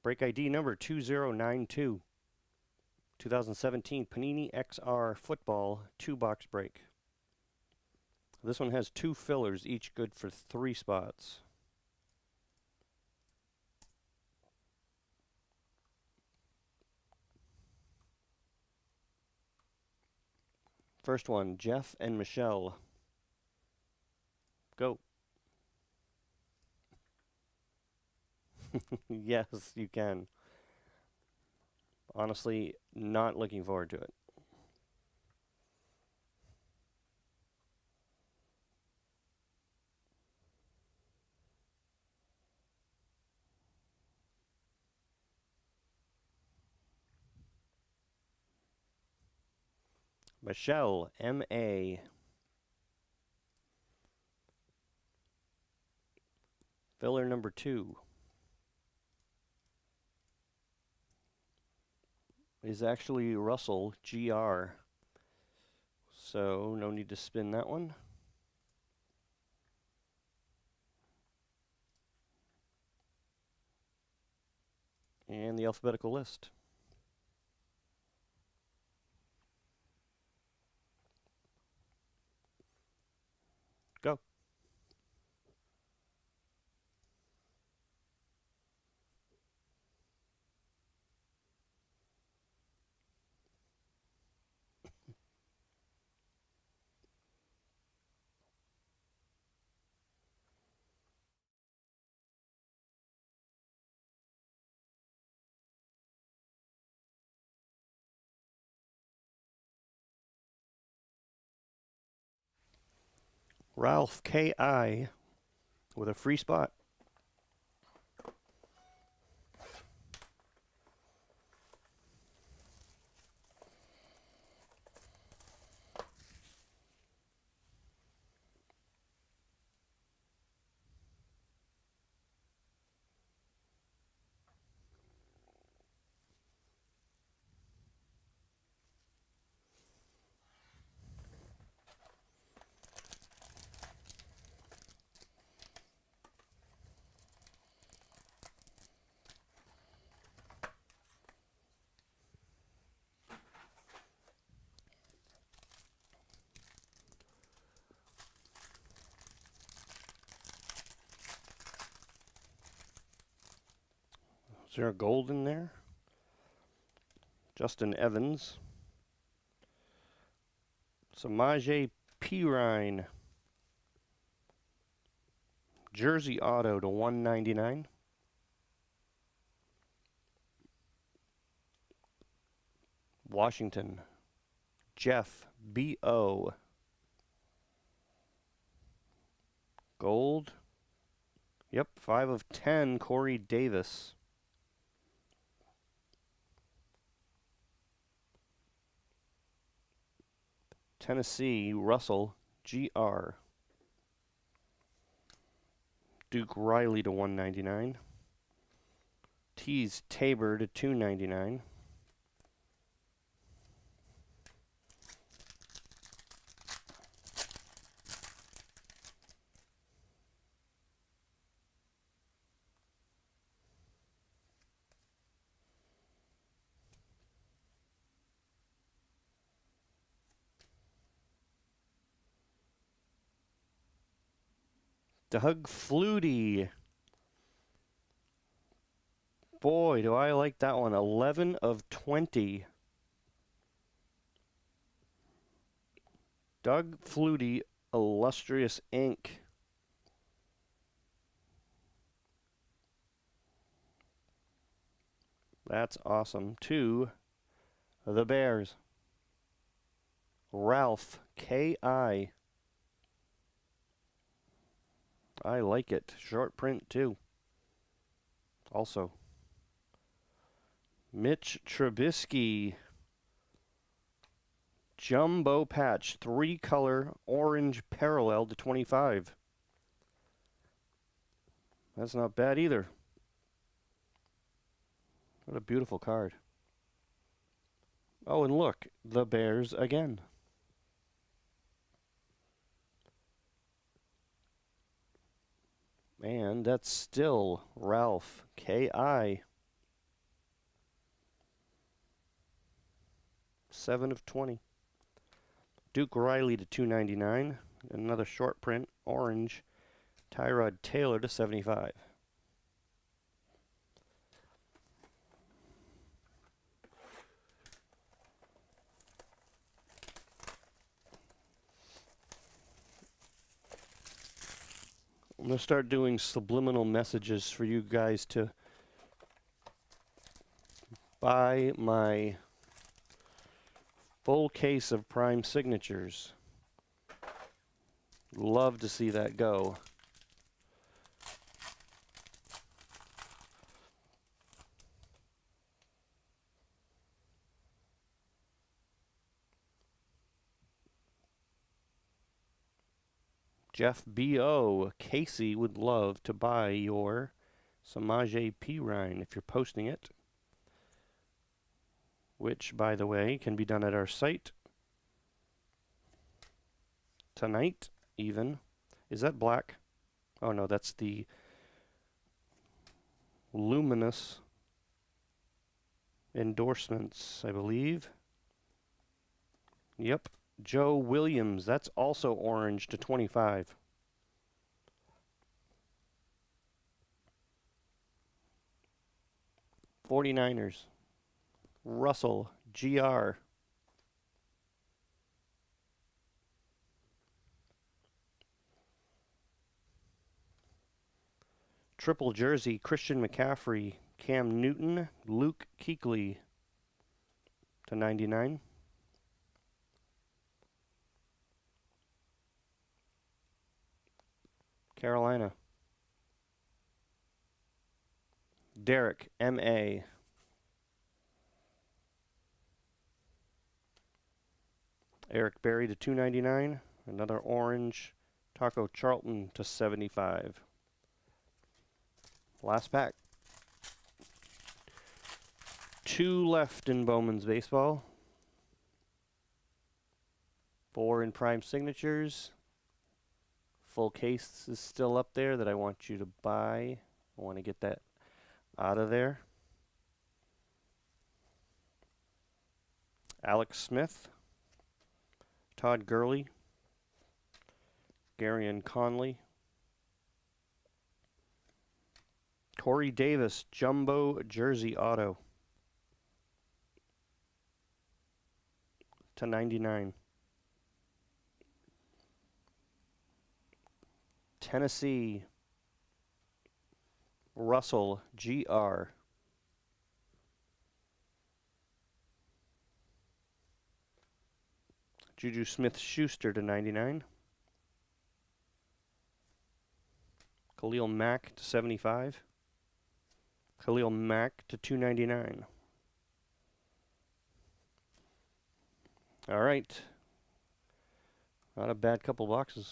Break ID number 2092. 2017 Panini XR Football 2-box break. This one has 2 fillers, each good for 3 spots. First one, Jeff and Michelle. Go. Yes, you can. Honestly, not looking forward to it. Michelle, M.A. Filler number 2 is actually Russell, G.R. So, no need to spin that one. And the alphabetical list. Go. Ralph, K.I. with a free spot. Is there a gold in there? Justin Evans. Samaje Perine. Jersey Auto to 199. Washington. Jeff, B.O. Gold. Yep, 5 of 10, Corey Davis. Tennessee, Russell, G.R. Duke Riley to 199. Tease Tabor to 299. Doug Flutie. Boy, do I like that one. 11 of 20. Doug Flutie, Illustrious Ink. That's awesome. To the Bears. Ralph, K.I. I like it. Short print, too. Also. Mitch Trubisky. Jumbo patch. 3-color orange parallel to 25. That's not bad either. What a beautiful card. Oh, and look. The Bears again. And that's still Ralph, K.I. 7 of 20. Duke Riley to 299. Another short print, orange. Tyrod Taylor to 75. I'm going to start doing subliminal messages for you guys to buy my full case of prime signatures. Love to see that go. Jeff B.O. Casey would love to buy your Samaje Perine if you're posting it, which, by the way, can be done at our site tonight, even. Is that black? Oh, no, that's the luminous endorsements, I believe. Yep. Joe Williams, that's also orange to 25. '49ers. Russell, GR. Triple jersey, Christian McCaffrey, Cam Newton, Luke Kuechly to 99. Carolina. Derek, M.A. Eric Berry to 299. Another orange. Taco Charlton to 75. Last pack. 2 left in Bowman's Baseball. 4 in prime signatures. Full case is still up there that I want you to buy. I want to get that out of there. Alex Smith, Todd Gurley, Garyon Conley, Corey Davis, jumbo jersey auto to 99. Tennessee, Russell, GR. Juju Smith-Schuster to 99. Khalil Mack to 75. Khalil Mack to 299. All right. Not a bad couple boxes.